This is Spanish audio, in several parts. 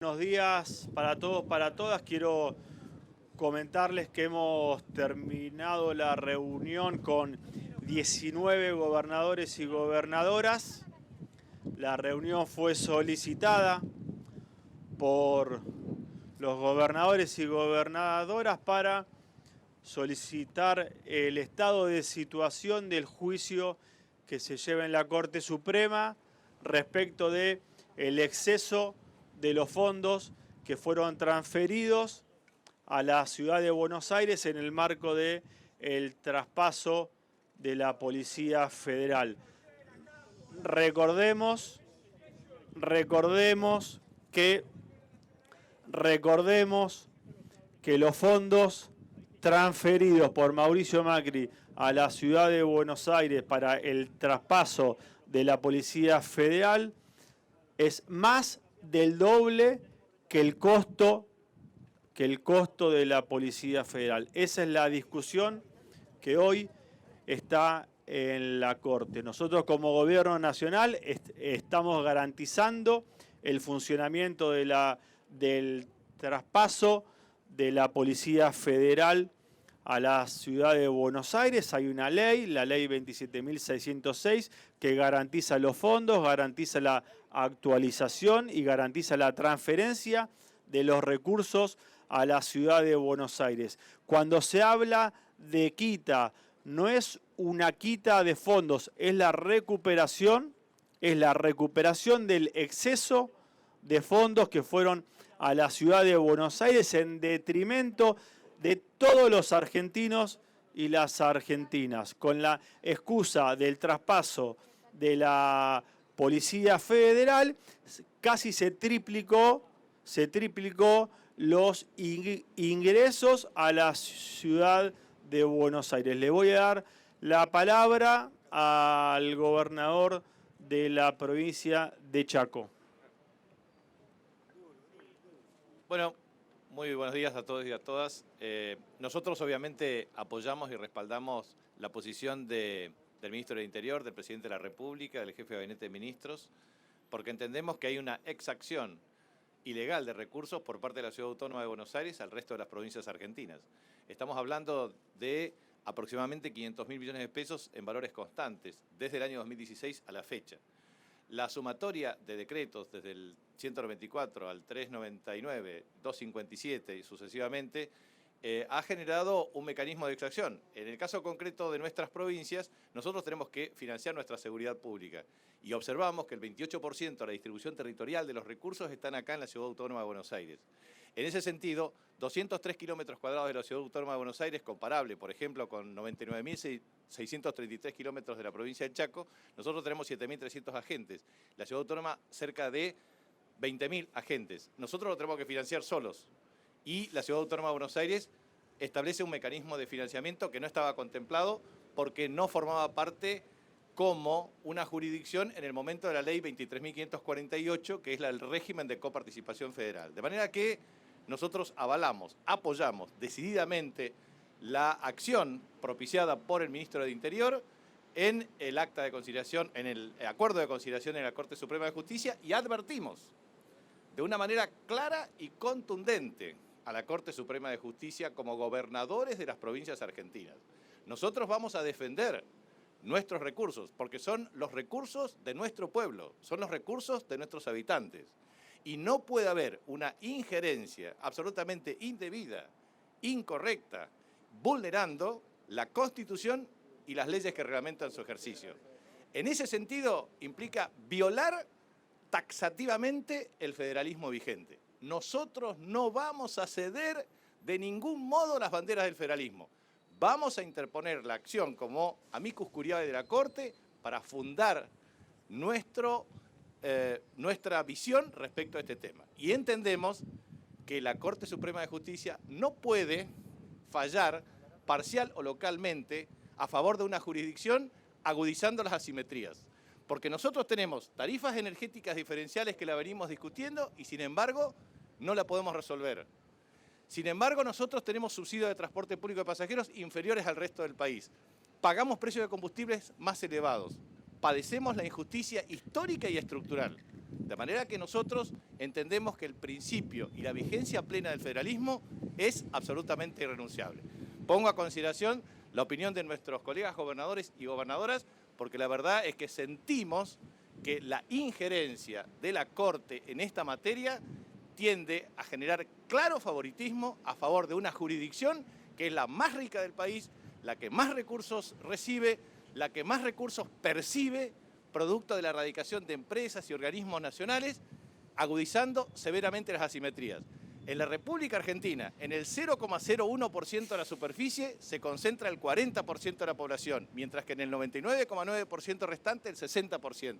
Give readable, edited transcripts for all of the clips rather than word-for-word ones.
Buenos días para todos, para todas. Quiero comentarles que hemos terminado la reunión con 19 gobernadores y gobernadoras. La reunión fue solicitada por los gobernadores y gobernadoras para solicitar el estado de situación del juicio que se lleva en la Corte Suprema respecto de el exceso de los fondos que fueron transferidos a la ciudad de Buenos Aires en el marco del traspaso de la Policía Federal. Recordemos que los fondos transferidos por Mauricio Macri a la ciudad de Buenos Aires para el traspaso de la Policía Federal es más del doble que el costo de la Policía Federal. Esa es la discusión que hoy está en la Corte. Nosotros como Gobierno Nacional estamos garantizando el funcionamiento del traspaso de la Policía Federal a la ciudad de Buenos Aires. Hay una ley, la ley 27.606, que garantiza los fondos, garantiza la actualización y garantiza la transferencia de los recursos a la ciudad de Buenos Aires. Cuando se habla de quita, no es una quita de fondos, es la recuperación del exceso de fondos que fueron a la ciudad de Buenos Aires en detrimento de todos los argentinos y las argentinas, con la excusa del traspaso de la Policía Federal. Casi se triplicó los ingresos a la ciudad de Buenos Aires. Le voy a dar la palabra al gobernador de la provincia de Chaco. Bueno, muy buenos días a todos y a todas. Nosotros obviamente apoyamos y respaldamos la posición del ministro del Interior, del presidente de la República, del jefe de gabinete de ministros, porque entendemos que hay una exacción ilegal de recursos por parte de la Ciudad Autónoma de Buenos Aires al resto de las provincias argentinas. Estamos hablando de aproximadamente 500.000 millones de pesos en valores constantes desde el año 2016 a la fecha. La sumatoria de decretos desde el 194 al 399, 257 y sucesivamente ha generado un mecanismo de extracción. En el caso concreto de nuestras provincias, nosotros tenemos que financiar nuestra seguridad pública y observamos que el 28% de la distribución territorial de los recursos están acá en la Ciudad Autónoma de Buenos Aires. En ese sentido, 203 kilómetros cuadrados de la Ciudad Autónoma de Buenos Aires, comparable, por ejemplo, con 99.633 kilómetros de la provincia de Chaco, nosotros tenemos 7.300 agentes. La Ciudad Autónoma cerca de 20.000 agentes. Nosotros lo tenemos que financiar solos. Y la Ciudad Autónoma de Buenos Aires establece un mecanismo de financiamiento que no estaba contemplado porque no formaba parte como una jurisdicción en el momento de la ley 23.548, que es el régimen de coparticipación federal. De manera que nosotros apoyamos decididamente la acción propiciada por el ministro del Interior en el acta de conciliación, en el acuerdo de conciliación en la Corte Suprema de Justicia, y advertimos de una manera clara y contundente a la Corte Suprema de Justicia como gobernadores de las provincias argentinas. Nosotros vamos a defender nuestros recursos, porque son los recursos de nuestro pueblo, son los recursos de nuestros habitantes. Y no puede haber una injerencia absolutamente indebida, incorrecta, vulnerando la Constitución y las leyes que reglamentan su ejercicio. En ese sentido, implica violar taxativamente el federalismo vigente. Nosotros no vamos a ceder de ningún modo las banderas del federalismo. Vamos a interponer la acción como amicus curiae de la Corte para fundar nuestra visión respecto a este tema. Y entendemos que la Corte Suprema de Justicia no puede fallar parcial o localmente a favor de una jurisdicción agudizando las asimetrías. Porque nosotros tenemos tarifas energéticas diferenciales que la venimos discutiendo y sin embargo no la podemos resolver. Sin embargo, nosotros tenemos subsidios de transporte público de pasajeros inferiores al resto del país. Pagamos precios de combustibles más elevados. Padecemos la injusticia histórica y estructural. De manera que nosotros entendemos que el principio y la vigencia plena del federalismo es absolutamente irrenunciable. Pongo a consideración la opinión de nuestros colegas gobernadores y gobernadoras, porque la verdad es que sentimos que la injerencia de la Corte en esta materia tiende a generar claro favoritismo a favor de una jurisdicción que es la más rica del país, la que más recursos recibe, la que más recursos percibe, producto de la erradicación de empresas y organismos nacionales, agudizando severamente las asimetrías. En la República Argentina, en el 0,01% de la superficie se concentra el 40% de la población, mientras que en el 99,9% restante el 60%.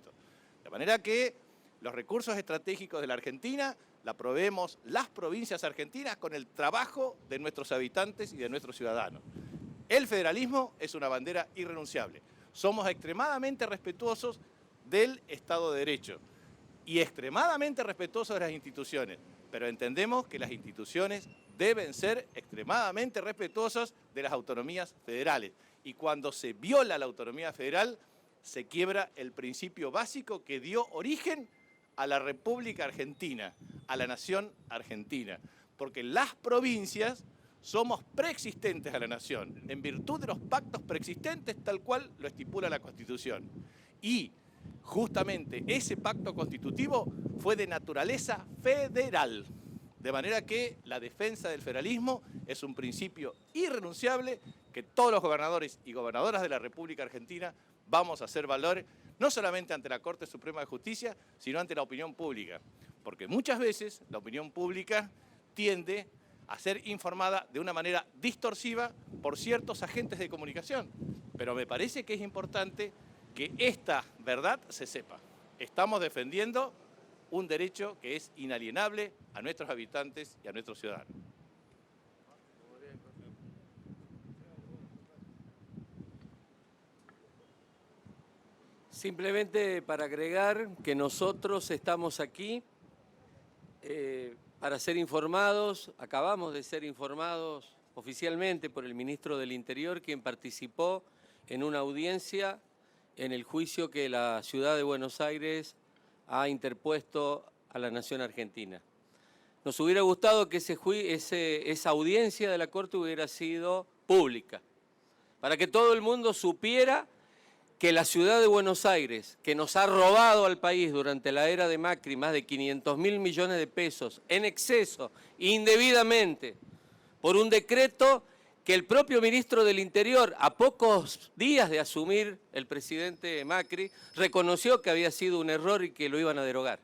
De manera que los recursos estratégicos de la Argentina la proveemos las provincias argentinas con el trabajo de nuestros habitantes y de nuestros ciudadanos. El federalismo es una bandera irrenunciable. Somos extremadamente respetuosos del Estado de Derecho y extremadamente respetuosos de las instituciones, pero entendemos que las instituciones deben ser extremadamente respetuosas de las autonomías federales. Y cuando se viola la autonomía federal, se quiebra el principio básico que dio origen a la República Argentina, a la nación argentina. Porque las provincias somos preexistentes a la nación, en virtud de los pactos preexistentes tal cual lo estipula la Constitución. Y justamente ese pacto constitutivo fue de naturaleza federal. De manera que la defensa del federalismo es un principio irrenunciable que todos los gobernadores y gobernadoras de la República Argentina vamos a hacer valer, no solamente ante la Corte Suprema de Justicia, sino ante la opinión pública. Porque muchas veces la opinión pública tiende a ser informada de una manera distorsiva por ciertos agentes de comunicación. Pero me parece que es importante que esta verdad se sepa. Estamos defendiendo un derecho que es inalienable a nuestros habitantes y a nuestros ciudadanos. Simplemente para agregar que nosotros estamos aquí para ser informados, acabamos de ser informados oficialmente por el ministro del Interior, quien participó en una audiencia en el juicio que la ciudad de Buenos Aires ha interpuesto a la nación argentina. Nos hubiera gustado que esa audiencia de la Corte hubiera sido pública, para que todo el mundo supiera que la ciudad de Buenos Aires, que nos ha robado al país durante la era de Macri más de 500.000 millones de pesos en exceso, indebidamente, por un decreto que el propio ministro del Interior, a pocos días de asumir el presidente Macri, reconoció que había sido un error y que lo iban a derogar.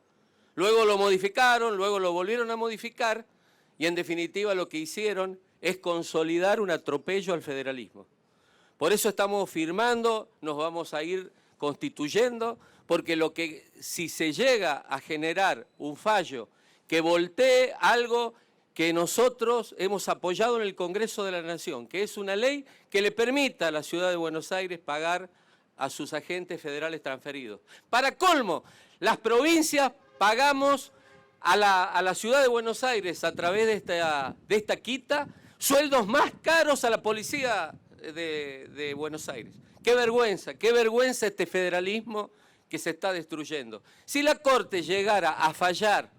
Luego lo modificaron, luego lo volvieron a modificar y en definitiva lo que hicieron es consolidar un atropello al federalismo. Por eso estamos firmando, nos vamos a ir constituyendo, porque si se llega a generar un fallo que voltee algo que nosotros hemos apoyado en el Congreso de la Nación, que es una ley que le permita a la ciudad de Buenos Aires pagar a sus agentes federales transferidos. Para colmo, las provincias pagamos a la ciudad de Buenos Aires a través de esta quita sueldos más caros a la policía de Buenos Aires. Qué vergüenza este federalismo que se está destruyendo. Si la Corte llegara a fallar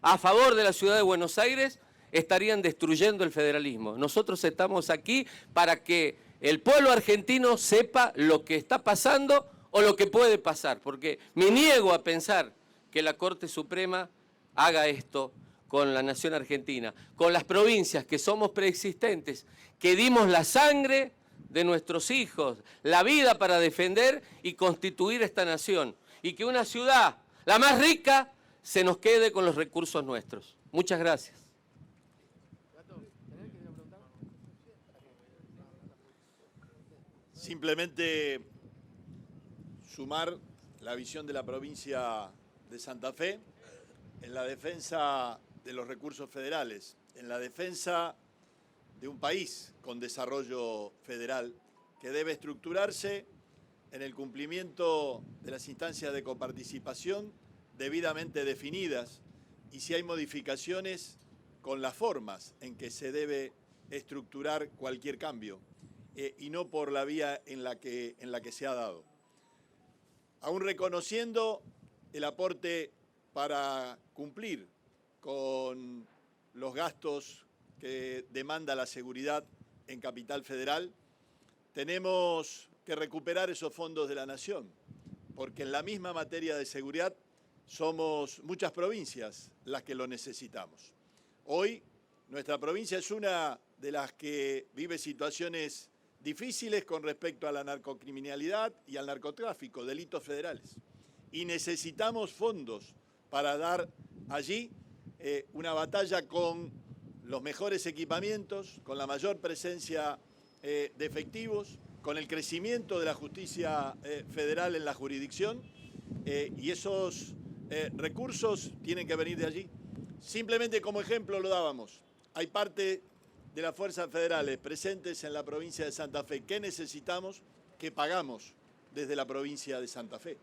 a favor de la ciudad de Buenos Aires, estarían destruyendo el federalismo. Nosotros estamos aquí para que el pueblo argentino sepa lo que está pasando o lo que puede pasar, porque me niego a pensar que la Corte Suprema haga esto con la nación argentina, con las provincias que somos preexistentes, que dimos la sangre de nuestros hijos, la vida para defender y constituir esta nación, y que una ciudad, la más rica, se nos quede con los recursos nuestros. Muchas gracias. Simplemente sumar la visión de la provincia de Santa Fe en la defensa de los recursos federales, en la defensa de un país con desarrollo federal que debe estructurarse en el cumplimiento de las instancias de coparticipación debidamente definidas y si hay modificaciones con las formas en que se debe estructurar cualquier cambio y no por la vía en la que se ha dado. Aún reconociendo el aporte para cumplir con los gastos que demanda la seguridad en Capital Federal, tenemos que recuperar esos fondos de la Nación, porque en la misma materia de seguridad somos muchas provincias las que lo necesitamos. Hoy nuestra provincia es una de las que vive situaciones difíciles con respecto a la narcocriminalidad y al narcotráfico, delitos federales. Y necesitamos fondos para dar allí una batalla con los mejores equipamientos, con la mayor presencia de efectivos, con el crecimiento de la justicia federal en la jurisdicción, y esos recursos tienen que venir de allí. Simplemente como ejemplo lo dábamos. Hay parte de las fuerzas federales presentes en la provincia de Santa Fe. ¿Qué necesitamos? Que pagamos desde la provincia de Santa Fe.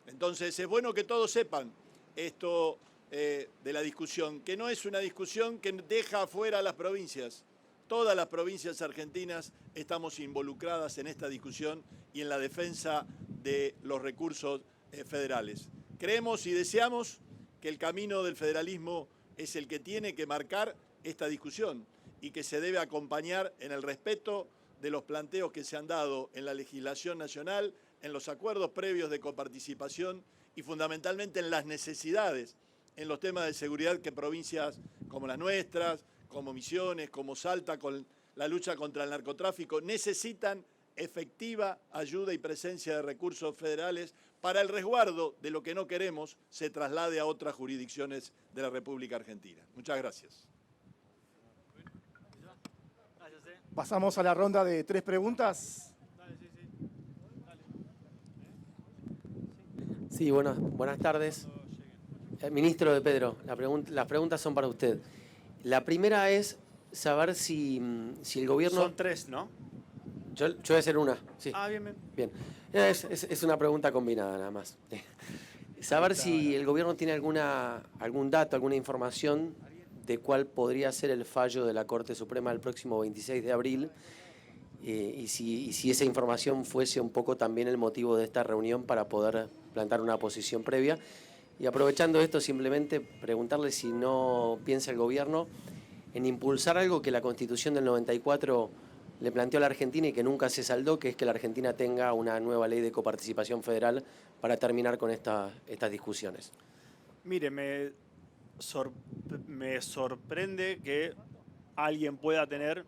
Entonces es bueno que todos sepan esto de la discusión, que no es una discusión que deja afuera a las provincias. Todas las provincias argentinas estamos involucradas en esta discusión y en la defensa de los recursos federales. Creemos y deseamos que el camino del federalismo es el que tiene que marcar esta discusión y que se debe acompañar en el respeto de los planteos que se han dado en la legislación nacional, en los acuerdos previos de coparticipación y fundamentalmente en las necesidades en los temas de seguridad que provincias como las nuestras, como Misiones, como Salta, con la lucha contra el narcotráfico, necesitan efectiva ayuda y presencia de recursos federales para el resguardo de lo que no queremos se traslade a otras jurisdicciones de la República Argentina. Muchas gracias. Pasamos a la ronda de 3 preguntas. Sí, buenas tardes. Ministro de Pedro, las preguntas son para usted. La primera es saber si el gobierno... Son 3, ¿no? Yo voy a hacer una, sí. Ah, bien, bien. Bien. Es una pregunta combinada nada más. Saber si el gobierno tiene algún dato, alguna información de cuál podría ser el fallo de la Corte Suprema el próximo 26 de abril y si esa información fuese un poco también el motivo de esta reunión para poder plantar una posición previa. Y aprovechando esto, simplemente preguntarle si no piensa el gobierno en impulsar algo que la Constitución del 94 le planteó a la Argentina y que nunca se saldó, que es que la Argentina tenga una nueva ley de coparticipación federal para terminar con estas discusiones. Mire, me sorprende que alguien pueda tener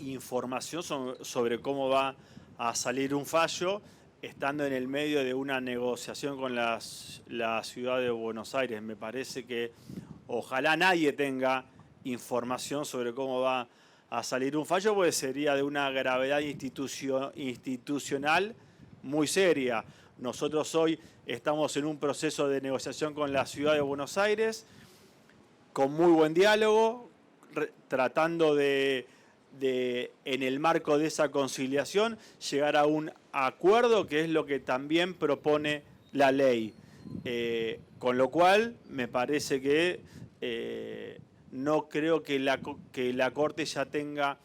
información sobre cómo va a salir un fallo estando en el medio de una negociación con la ciudad de Buenos Aires. Me parece que ojalá nadie tenga información sobre cómo va a salir un fallo, porque sería de una gravedad institucional muy seria. Nosotros hoy estamos en un proceso de negociación con la ciudad de Buenos Aires, con muy buen diálogo, tratando de en el marco de esa conciliación, llegar a un acuerdo, que es lo que también propone la ley. Con lo cual, me parece que no creo que la Corte ya tenga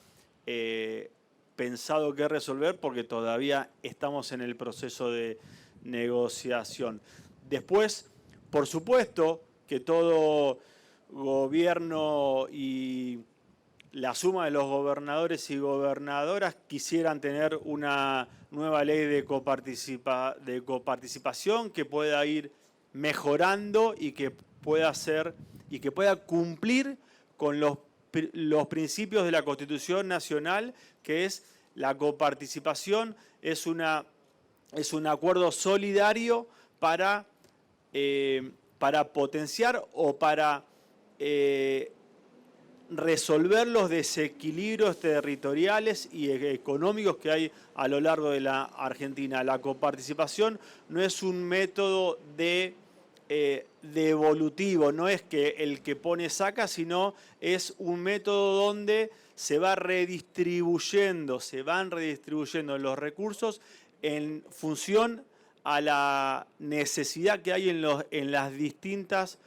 pensado qué resolver, porque todavía estamos en el proceso de negociación. Después, por supuesto, que todo gobierno y la suma de los gobernadores y gobernadoras quisieran tener una nueva ley de coparticipación que pueda ir mejorando y que pueda cumplir con los principios de la Constitución Nacional, que es la coparticipación, es un acuerdo solidario para potenciar o para resolver los desequilibrios territoriales y económicos que hay a lo largo de la Argentina. La coparticipación no es un método devolutivo, no es que el que pone saca, sino es un método donde se van redistribuyendo los recursos en función a la necesidad que hay en las distintas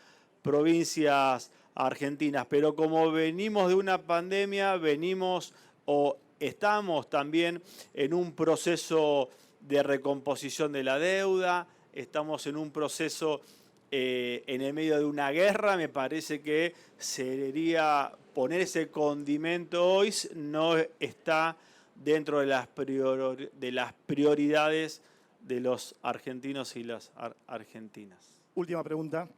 provincias argentinas. Pero como venimos de una pandemia, estamos también en un proceso de recomposición de la deuda, estamos en un proceso en el medio de una guerra, me parece que sería poner ese condimento hoy, no está dentro de las prioridades de los argentinos y las argentinas. Última pregunta.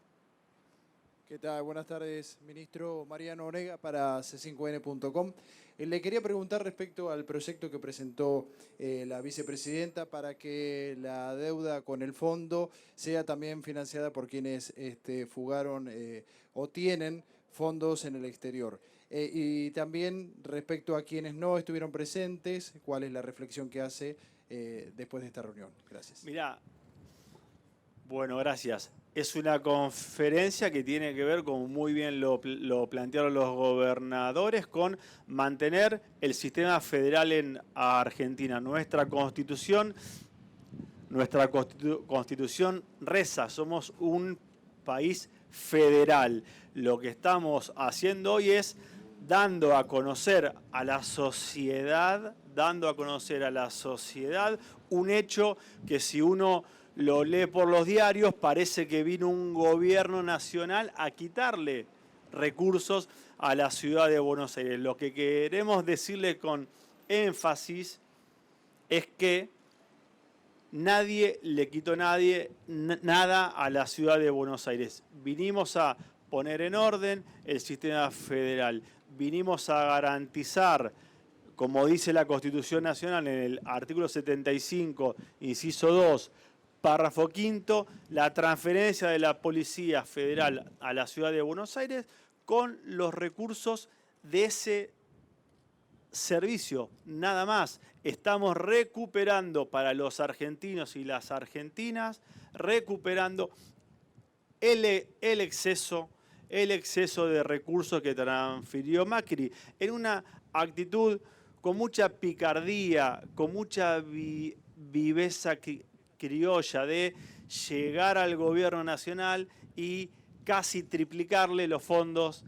¿Qué tal? Buenas tardes, ministro. Mariano Onega para c5n.com. Le quería preguntar respecto al proyecto que presentó la vicepresidenta para que la deuda con el fondo sea también financiada por quienes fugaron o tienen fondos en el exterior. Y también respecto a quienes no estuvieron presentes, ¿cuál es la reflexión que hace después de esta reunión? Gracias. Mirá, bueno, gracias. Es una conferencia que tiene que ver, como muy bien lo plantearon los gobernadores, con mantener el sistema federal en Argentina. Nuestra constitución reza, somos un país federal. Lo que estamos haciendo hoy es dando a conocer a la sociedad un hecho que si uno lo lee por los diarios, parece que vino un gobierno nacional a quitarle recursos a la ciudad de Buenos Aires. Lo que queremos decirle con énfasis es que nadie le quitó nada a la ciudad de Buenos Aires. Vinimos a poner en orden el sistema federal. Vinimos a garantizar, como dice la Constitución Nacional en el artículo 75, inciso 2, párrafo quinto, la transferencia de la Policía Federal a la Ciudad de Buenos Aires con los recursos de ese servicio, nada más. Estamos recuperando para los argentinos y las argentinas, recuperando el exceso de recursos que transfirió Macri en una actitud con mucha picardía, con mucha viveza criolla de llegar al gobierno nacional y casi triplicarle los fondos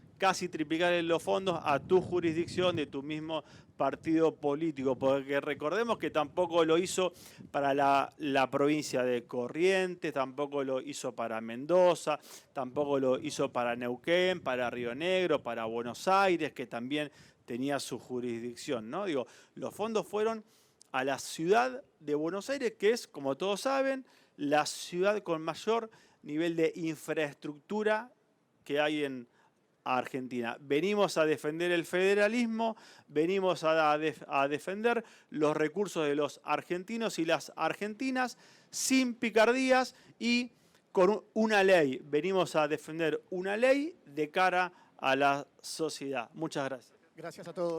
a tu jurisdicción de tu mismo partido político, porque recordemos que tampoco lo hizo para la provincia de Corrientes, tampoco lo hizo para Mendoza, tampoco lo hizo para Neuquén, para Río Negro, para Buenos Aires, que también tenía su jurisdicción, ¿no? Digo, los fondos fueron a la ciudad de Buenos Aires, que es, como todos saben, la ciudad con mayor nivel de infraestructura que hay en Argentina. Venimos a defender el federalismo, venimos a defender los recursos de los argentinos y las argentinas sin picardías y con una ley. Venimos a defender una ley de cara a la sociedad. Muchas gracias. Gracias a todos.